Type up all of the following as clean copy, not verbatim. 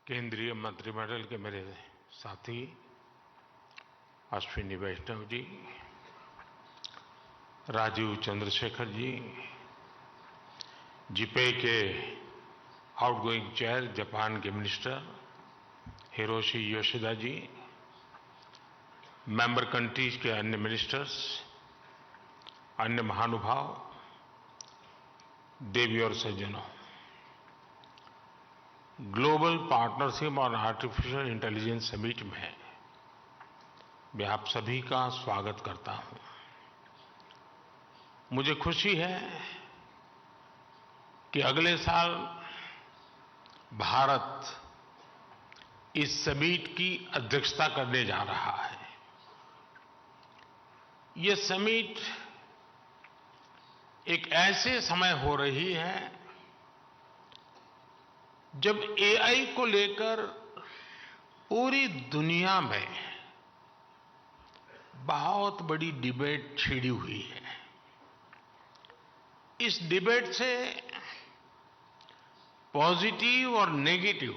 केंद्रीय मंत्रिमंडल के मेरे साथी अश्विनी वैष्णव जी, राजीव चंद्रशेखर जी, जिपे के आउटगोइंग चेयर जापान के मिनिस्टर हिरोशी योशिदा जी, मेंबर कंट्रीज के अन्य मिनिस्टर्स, अन्य महानुभाव, देवी और सज्जनों, ग्लोबल पार्टनरशिप और आर्टिफिशियल इंटेलिजेंस समिट में मैं आप सभी का स्वागत करता हूं। मुझे खुशी है कि अगले साल भारत इस समिट की अध्यक्षता करने जा रहा है। ये समिट एक ऐसे समय हो रही है जब एआई को लेकर पूरी दुनिया में बहुत बड़ी डिबेट छिड़ी हुई है। इस डिबेट से पॉजिटिव और नेगेटिव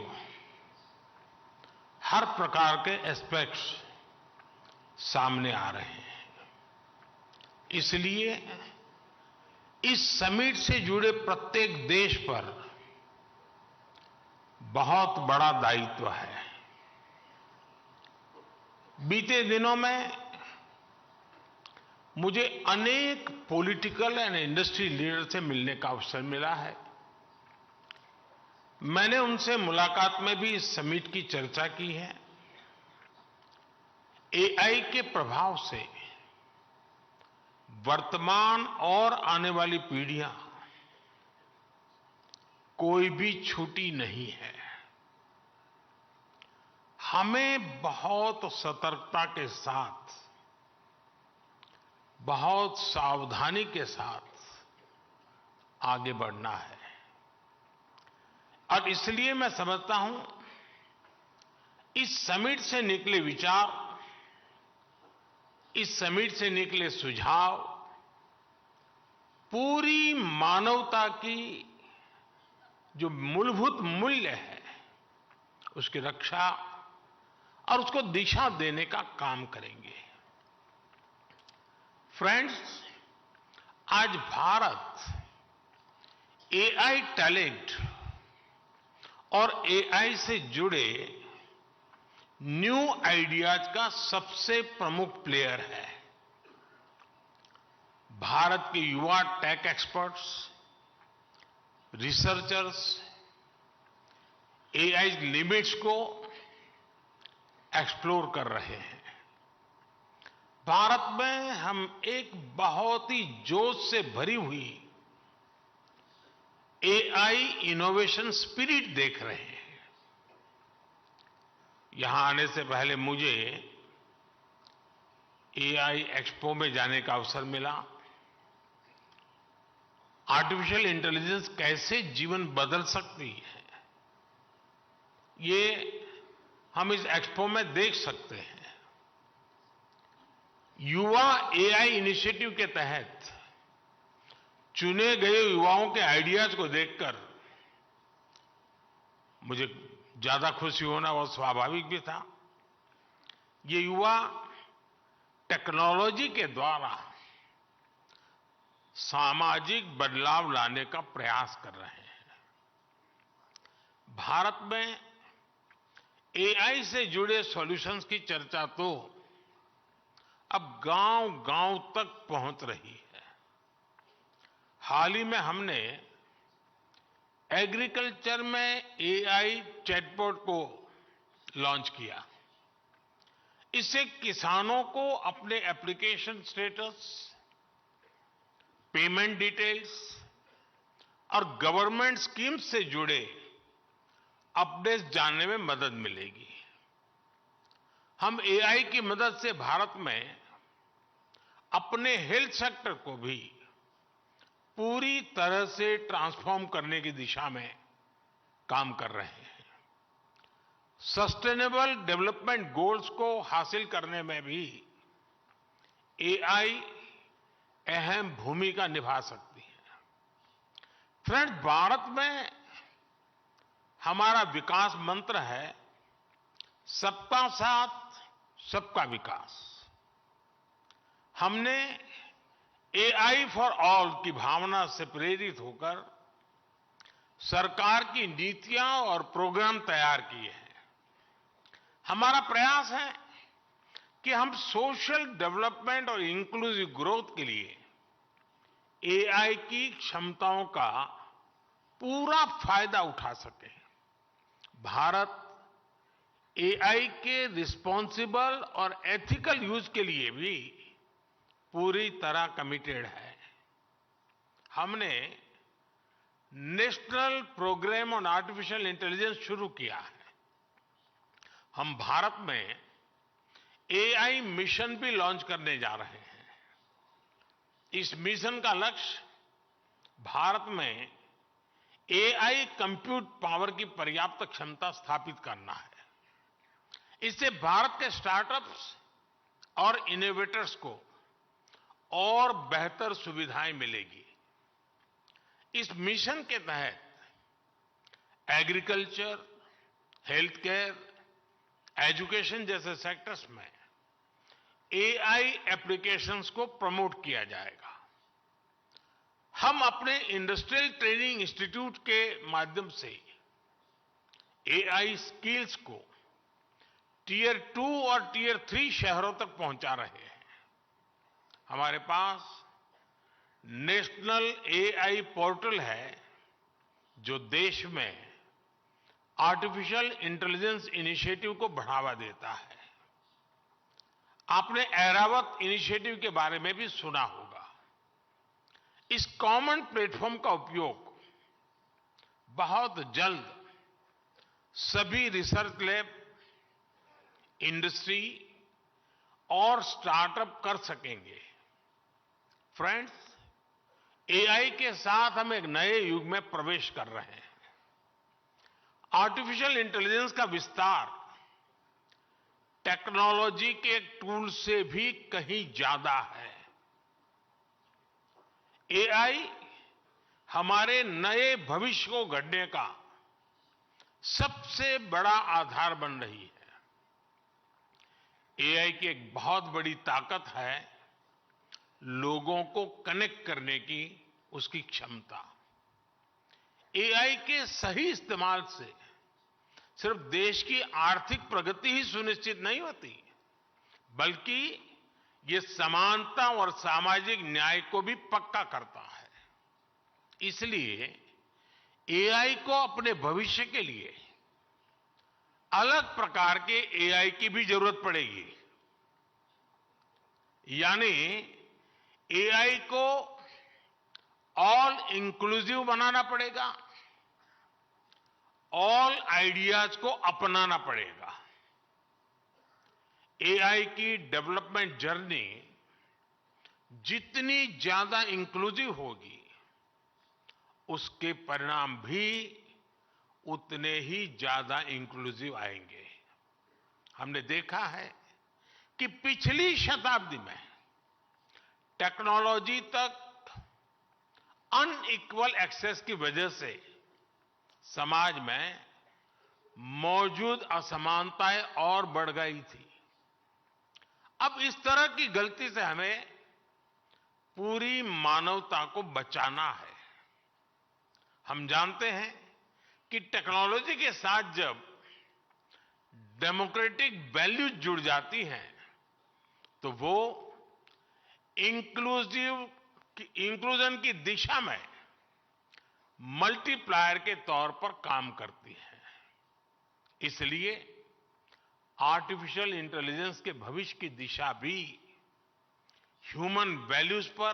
हर प्रकार के एस्पेक्ट्स सामने आ रहे हैं। इसलिए इस समिट से जुड़े प्रत्येक देश पर बहुत बड़ा दायित्व है। बीते दिनों में मुझे अनेक पॉलिटिकल एंड इंडस्ट्री लीडर से मिलने का अवसर मिला है। मैंने उनसे मुलाकात में भी इस समिट की चर्चा की है। एआई के प्रभाव से वर्तमान और आने वाली पीढ़ियां कोई भी छूटी नहीं है। हमें बहुत सतर्कता के साथ, बहुत सावधानी के साथ आगे बढ़ना है। और इसलिए मैं समझता हूं इस समिट से निकले विचार, इस समिट से निकले सुझाव पूरी मानवता की जो मूलभूत मूल्य है उसकी रक्षा और उसको दिशा देने का काम करेंगे। फ्रेंड्स, आज भारत एआई टैलेंट और एआई से जुड़े न्यू आइडियाज का सबसे प्रमुख प्लेयर है। भारत के युवा tech experts, researchers AI limits को एक्सप्लोर कर रहे हैं। भारत में हम एक बहुत ही जोश से भरी हुई एआई इनोवेशन स्पिरिट देख रहे हैं। यहां आने से पहले मुझे एआई एक्सपो में जाने का अवसर मिला। आर्टिफिशियल इंटेलिजेंस कैसे जीवन बदल सकती है, ये हम इस एक्सपो में देख सकते हैं। युवा एआई इनिशिएटिव के तहत चुने गए युवाओं के आइडियाज को देखकर मुझे ज्यादा खुशी होना वो स्वाभाविक भी था। ये युवा टेक्नोलॉजी के द्वारा सामाजिक बदलाव लाने का प्रयास कर रहे हैं। भारत में एआई से जुड़े सॉल्यूशंस की चर्चा तो अब गांव-गांव तक पहुंच रही है। हाल ही में हमने एग्रीकल्चर में एआई चैटबॉट को लॉन्च किया। इससे किसानों को अपने एप्लीकेशन स्टेटस, पेमेंट डिटेल्स और गवर्नमेंट स्कीम्स से जुड़े अपडेट्स जानने में मदद मिलेगी। हम एआई की मदद से भारत में अपने हेल्थ सेक्टर को भी पूरी तरह से ट्रांसफॉर्म करने की दिशा में काम कर रहे हैं। सस्टेनेबल डेवलपमेंट गोल्स को हासिल करने में भी एआई अहम भूमिका निभा सकती है। फ्रेंड्स, भारत में हमारा विकास मंत्र है सबका साथ सबका विकास। हमने एआई फॉर ऑल की भावना से प्रेरित होकर सरकार की नीतियां और प्रोग्राम तैयार किए हैं। हमारा प्रयास है कि हम सोशल डेवलपमेंट और इंक्लूसिव ग्रोथ के लिए एआई की क्षमताओं का पूरा फायदा उठा सकें। भारत एआई के रिस्पॉन्सिबल और एथिकल यूज के लिए भी पूरी तरह कमिटेड है। हमने national programme on artificial intelligence शुरू किया है। हम भारत में एआई मिशन भी लॉन्च करने जा रहे हैं। इस मिशन का लक्ष्य भारत में एआई कंप्यूट पावर की पर्याप्त क्षमता स्थापित करना है। इससे भारत के स्टार्टअप्स और इनोवेटर्स को और बेहतर सुविधाएं मिलेगी। इस मिशन के तहत एग्रीकल्चर, हेल्थ केयर, एजुकेशन जैसे सेक्टर्स में एआई एप्लीकेशंस को प्रमोट किया जाएगा। हम अपने इंडस्ट्रियल ट्रेनिंग इंस्टीट्यूट के माध्यम से एआई स्किल्स को टियर 2 और टियर 3 शहरों तक पहुंचा रहे हैं। हमारे पास नेशनल एआई पोर्टल है जो देश में आर्टिफिशियल इंटेलिजेंस इनिशिएटिव को बढ़ावा देता है। आपने ऐरावत इनिशिएटिव के बारे में भी सुना होगा। इस कॉमन प्लेटफॉर्म का उपयोग बहुत जल्द सभी रिसर्च लैब, इंडस्ट्री और स्टार्टअप कर सकेंगे। फ्रेंड्स, एआई के साथ हम एक नए युग में प्रवेश कर रहे हैं। आर्टिफिशियल इंटेलिजेंस का विस्तार टेक्नोलॉजी के टूल से भी कहीं ज्यादा है। एआई हमारे नए भविष्य को गढ़ने का सबसे बड़ा आधार बन रही है। एआई की एक बहुत बड़ी ताकत है लोगों को कनेक्ट करने की उसकी क्षमता। एआई के सही इस्तेमाल से सिर्फ देश की आर्थिक प्रगति ही सुनिश्चित नहीं होती, बल्कि ये समानता और सामाजिक न्याय को भी पक्का करता है। इसलिए एआई को अपने भविष्य के लिए अलग प्रकार के एआई की भी जरूरत पड़ेगी। यानी एआई को ऑल इंक्लूसिव बनाना पड़ेगा, ऑल आइडियाज को अपनाना पड़ेगा। एआई की डेवलपमेंट जर्नी जितनी ज्यादा इंक्लूसिव होगी, उसके परिणाम भी उतने ही ज्यादा इंक्लूसिव आएंगे। हमने देखा है कि पिछली शताब्दी में टेक्नोलॉजी तक अनइक्वल एक्सेस की वजह से समाज में मौजूद असमानताएं और बढ़ गई थी। अब इस तरह की गलती से हमें पूरी मानवता को बचाना है। हम जानते हैं कि टेक्नोलॉजी के साथ जब डेमोक्रेटिक वैल्यूज जुड़ जाती हैं तो वो इंक्लूजन की दिशा में मल्टीप्लायर के तौर पर काम करती है। इसलिए आर्टिफिशियल इंटेलिजेंस के भविष्य की दिशा भी ह्यूमन वैल्यूज पर,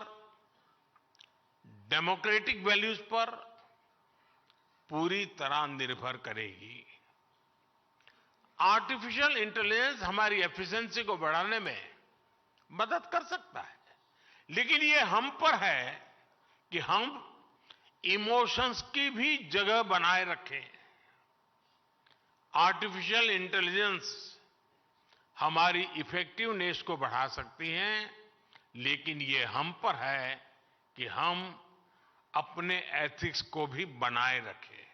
डेमोक्रेटिक वैल्यूज पर पूरी तरह निर्भर करेगी। आर्टिफिशियल इंटेलिजेंस हमारी एफिशिएंसी को बढ़ाने में मदद कर सकता है, लेकिन ये हम पर है कि हम इमोशंस की भी जगह बनाए रखें। आर्टिफिशियल इंटेलिजेंस हमारी इफेक्टिवनेस को बढ़ा सकती है, लेकिन ये हम पर है कि हम अपने एथिक्स को भी बनाए रखें।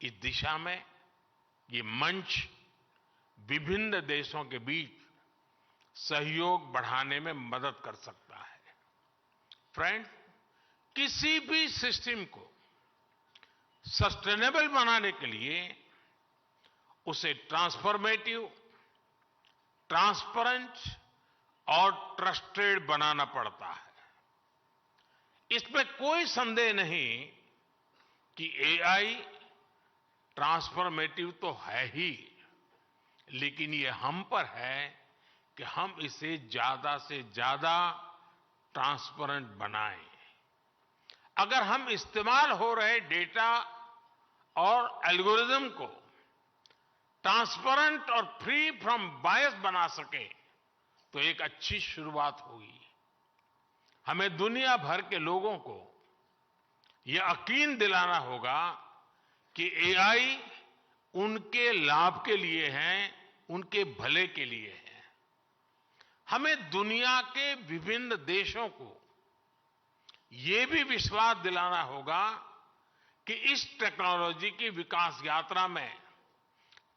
इस दिशा में ये मंच विभिन्न देशों के बीच सहयोग बढ़ाने में मदद कर सकता है। फ्रेंड्स, किसी भी सिस्टम को सस्टेनेबल बनाने के लिए उसे ट्रांसफॉर्मेटिव, ट्रांसपेरेंट और ट्रस्टेड बनाना पड़ता है। इसमें कोई संदेह नहीं कि एआई ट्रांसफॉर्मेटिव तो है ही, लेकिन ये हम पर है कि हम इसे ज्यादा से ज्यादा ट्रांसपेरेंट बनाएं। अगर हम इस्तेमाल हो रहे डेटा और एल्गोरिदम को ट्रांसपेरेंट और फ्री फ्रॉम बायस बना सके तो एक अच्छी शुरुआत होगी। हमें दुनिया भर के लोगों को यह यकीन दिलाना होगा कि एआई उनके लाभ के लिए है, उनके भले के लिए है। हमें दुनिया के विभिन्न देशों को ये भी विश्वास दिलाना होगा कि इस टेक्नोलॉजी की विकास यात्रा में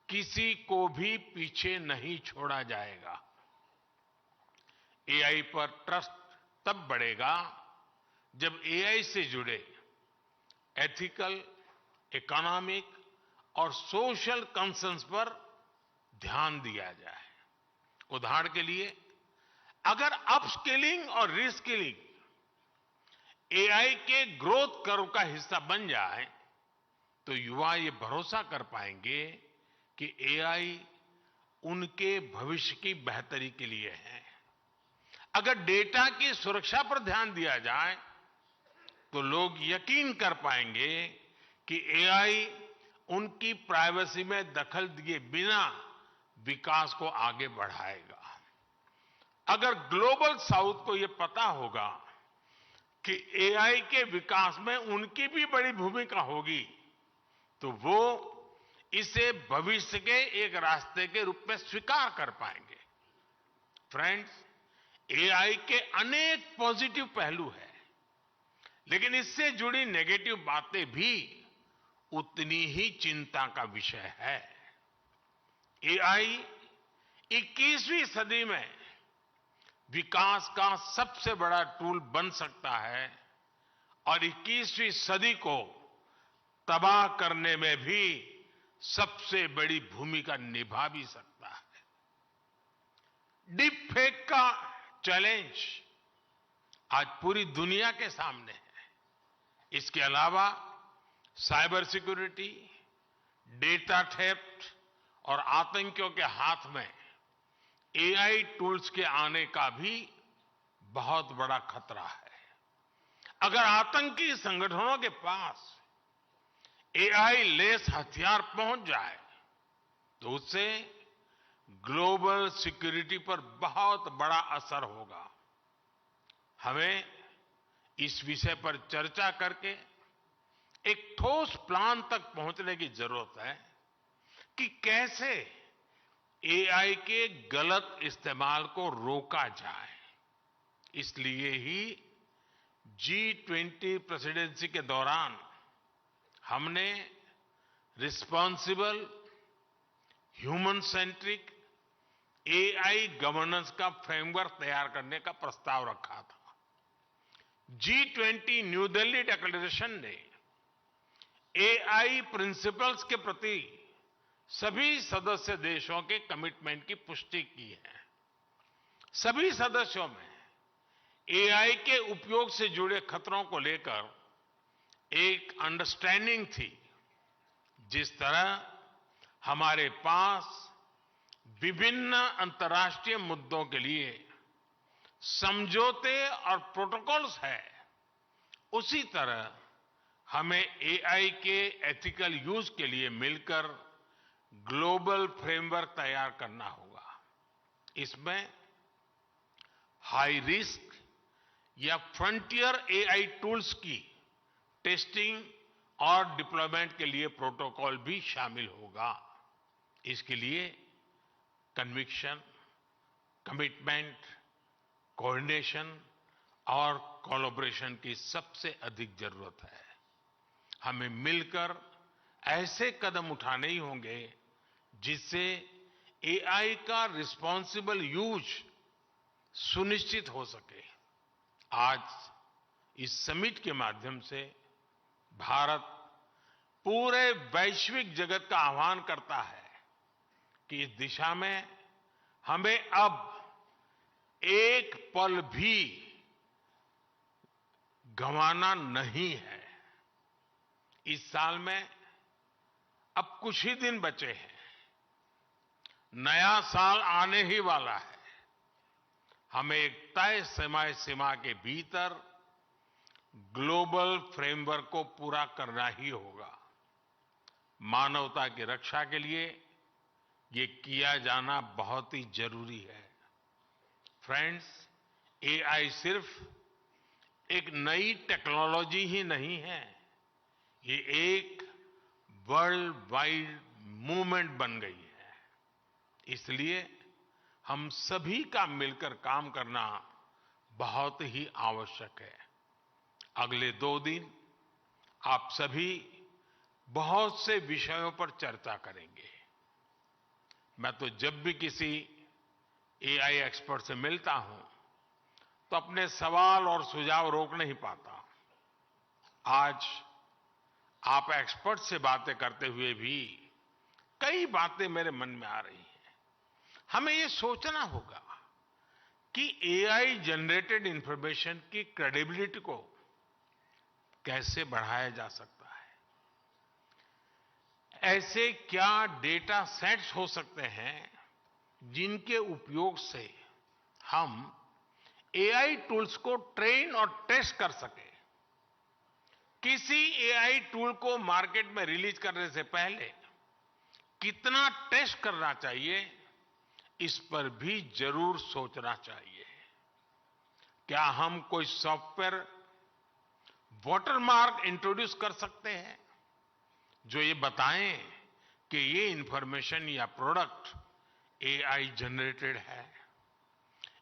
किसी को भी पीछे नहीं छोड़ा जाएगा। एआई पर ट्रस्ट तब बढ़ेगा जब एआई से जुड़े एथिकल, इकोनॉमिक और सोशल कंसर्न्स पर ध्यान दिया जाए। उदाहरण के लिए, अगर अपस्किलिंग और रीस्किलिंग एआई के ग्रोथ कर्व का हिस्सा बन जाए तो युवा ये भरोसा कर पाएंगे कि एआई उनके भविष्य की बेहतरी के लिए है। अगर डेटा की सुरक्षा पर ध्यान दिया जाए तो लोग यकीन कर पाएंगे कि एआई उनकी प्राइवेसी में दखल दिए बिना विकास को आगे बढ़ाएगा। अगर ग्लोबल साउथ को यह पता होगा कि एआई के विकास में उनकी भी बड़ी भूमिका होगी तो वो इसे भविष्य के एक रास्ते के रूप में स्वीकार कर पाएंगे। फ्रेंड्स, एआई के अनेक पॉजिटिव पहलू हैं, लेकिन इससे जुड़ी नेगेटिव बातें भी उतनी ही चिंता का विषय है। एआई 21वीं सदी में विकास का सबसे बड़ा टूल बन सकता है और 21वीं सदी को तबाह करने में भी सबसे बड़ी भूमिका निभा भी सकता है। डीप फेक का चैलेंज आज पूरी दुनिया के सामने है। इसके अलावा साइबर सिक्योरिटी, डेटा थेफ्ट और आतंकियों के हाथ में एआई टूल्स के आने का भी बहुत बड़ा खतरा है। अगर आतंकी संगठनों के पास एआई लेस हथियार पहुंच जाए तो उससे ग्लोबल सिक्योरिटी पर बहुत बड़ा असर होगा। हमें इस विषय पर चर्चा करके एक ठोस प्लान तक पहुंचने की जरूरत है कि कैसे एआई के गलत इस्तेमाल को रोका जाए। इसलिए ही G20 प्रेसिडेंसी के दौरान हमने responsible, human centric AI governance का फ्रेमवर्क तैयार करने का प्रस्ताव रखा था। G20 न्यू दिल्ली डिक्लेरेशन ने एआई प्रिंसिपल्स के प्रति सभी सदस्य देशों के कमिटमेंट की पुष्टि की है। सभी सदस्यों में एआई के उपयोग से जुड़े खतरों को लेकर एक अंडरस्टैंडिंग थी। जिस तरह हमारे पास विभिन्न अंतर्राष्ट्रीय मुद्दों के लिए समझौते और प्रोटोकॉल्स है, उसी तरह हमें एआई के एथिकल यूज के लिए मिलकर ग्लोबल फ्रेमवर्क तैयार करना होगा। इसमें हाई रिस्क या फ्रंटियर एआई टूल्स की टेस्टिंग और डिप्लॉयमेंट के लिए प्रोटोकॉल भी शामिल होगा। इसके लिए कन्विक्शन, कमिटमेंट, कोऑर्डिनेशन और कोलैबोरेशन की सबसे अधिक जरूरत है। हमें मिलकर ऐसे कदम उठाने ही होंगे जिससे एआई का रिस्पॉन्सिबल यूज सुनिश्चित हो सके। आज इस समिट के माध्यम से भारत पूरे वैश्विक जगत का आह्वान करता है कि इस दिशा में हमें अब एक पल भी गंवाना नहीं है। इस साल में अब कुछ ही दिन बचे हैं, नया साल आने ही वाला है। हमें एक तय समय सीमा के भीतर ग्लोबल फ्रेमवर्क को पूरा करना ही होगा। मानवता की रक्षा के लिए ये किया जाना बहुत ही जरूरी है। फ्रेंड्स, एआई सिर्फ एक नई टेक्नोलॉजी ही नहीं है, ये एक वर्ल्ड वाइड मूवमेंट बन गई है। इसलिए हम सभी का मिलकर काम करना बहुत ही आवश्यक है। अगले 2 दिन आप सभी बहुत से विषयों पर चर्चा करेंगे। मैं तो जब भी किसी एआई एक्सपर्ट से मिलता हूं तो अपने सवाल और सुझाव रोक नहीं पाता। आज आप एक्सपर्ट से बातें करते हुए भी कई बातें मेरे मन में आ रही हैं। हमें ये सोचना होगा कि एआई जनरेटेड इंफॉर्मेशन की क्रेडिबिलिटी को कैसे बढ़ाया जा सकता है। ऐसे क्या डेटा सेट्स हो सकते हैं जिनके उपयोग से हम एआई टूल्स को ट्रेन और टेस्ट कर सकें। किसी एआई टूल को मार्केट में रिलीज करने से पहले कितना टेस्ट करना चाहिए, इस पर भी जरूर सोचना चाहिए। क्या हम कोई सॉफ्टवेयर वाटरमार्क इंट्रोड्यूस कर सकते हैं जो ये बताएं कि ये इंफॉर्मेशन या प्रोडक्ट एआई जनरेटेड है।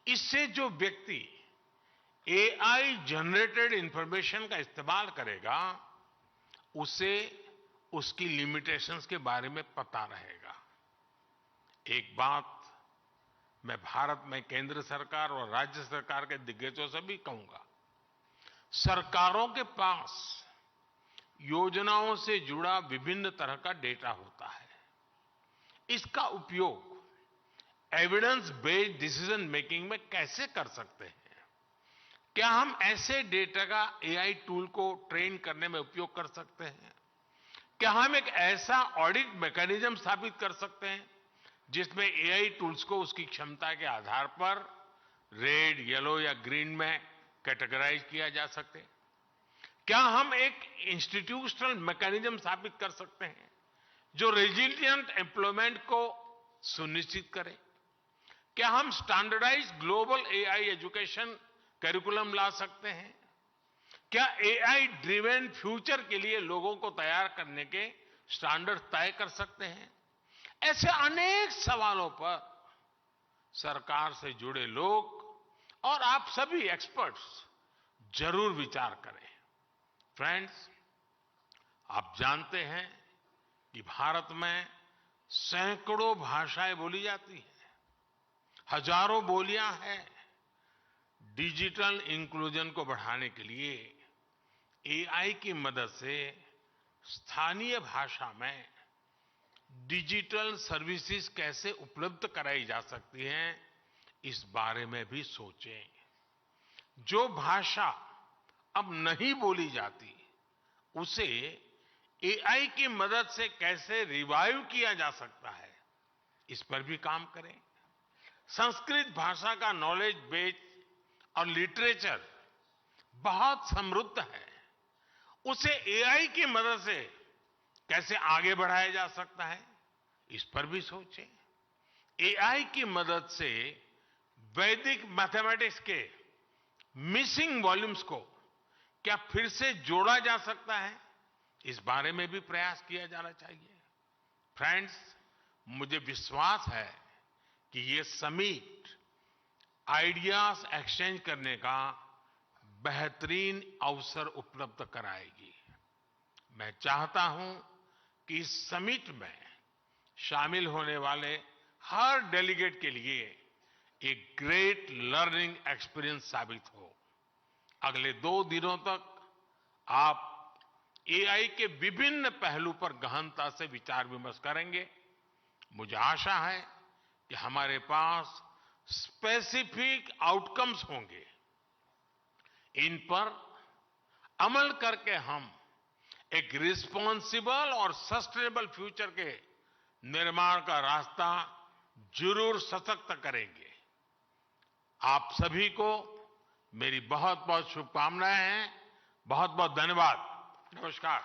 इससे जो व्यक्ति एआई जनरेटेड इंफॉर्मेशन का इस्तेमाल करेगा उसे उसकी लिमिटेशंस के बारे में पता रहेगा। एक बात मैं भारत में केंद्र सरकार और राज्य सरकार के दिग्गजों से भी कहूंगा, सरकारों के पास योजनाओं से जुड़ा विभिन्न तरह का डेटा होता है। इसका उपयोग एविडेंस बेस्ड डिसीजन मेकिंग में कैसे कर सकते हैं? क्या हम ऐसे डेटा का एआई टूल को ट्रेन करने में उपयोग कर सकते हैं? क्या हम एक ऐसा ऑडिट मैकेनिज्म स्थापित कर सकते हैं जिसमें एआई टूल्स को उसकी क्षमता के आधार पर रेड, येलो या ग्रीन में कैटेगराइज किया जा सके? क्या हम एक इंस्टीट्यूशनल मैकेनिज्म स्थापित कर सकते हैं जो रेजिलिएंट एम्प्लॉयमेंट को सुनिश्चित करे? क्या हम standardise global AI education curriculum ला सकते हैं? क्या एआई ड्रिवन फ्यूचर के लिए लोगों को तैयार करने के स्टैंडर्ड तय कर सकते हैं? ऐसे अनेक सवालों पर सरकार से जुड़े लोग और आप सभी एक्सपर्ट्स जरूर विचार करें। फ्रेंड्स, आप जानते हैं कि भारत में सैकड़ों भाषाएं बोली जाती हैं, हजारों बोलियां हैं। डिजिटल इंक्लूजन को बढ़ाने के लिए एआई की मदद से स्थानीय भाषा में डिजिटल सर्विसेज कैसे उपलब्ध कराई जा सकती हैं, इस बारे में भी सोचें। जो भाषा अब नहीं बोली जाती उसे एआई की मदद से कैसे रिवाइव किया जा सकता है, इस पर भी काम करें। संस्कृत भाषा का नॉलेज बेस और लिटरेचर बहुत समृद्ध है, उसे एआई की मदद से कैसे आगे बढ़ाया जा सकता है, इस पर भी सोचें। एआई की मदद से वैदिक मैथमेटिक्स के मिसिंग वॉल्यूम्स को क्या फिर से जोड़ा जा सकता है, इस बारे में भी प्रयास किया जाना चाहिए। फ्रेंड्स, मुझे विश्वास है कि ये समिट आइडियाज एक्सचेंज करने का बेहतरीन अवसर उपलब्ध कराएगी। मैं चाहता हूं कि इस समिट में शामिल होने वाले हर डेलीगेट के लिए एक ग्रेट लर्निंग एक्सपीरियंस साबित हो। अगले 2 दिनों तक आप एआई के विभिन्न पहलू पर गहनता से विचार विमर्श करेंगे। मुझे आशा है कि हमारे पास स्पेसिफिक आउटकम्स होंगे। इन पर अमल करके हम एक रिस्पॉन्सिबल और सस्टेनेबल फ्यूचर के निर्माण का रास्ता जरूर सशक्त करेंगे। आप सभी को मेरी बहुत बहुत शुभकामनाएं हैं। बहुत बहुत धन्यवाद। नमस्कार।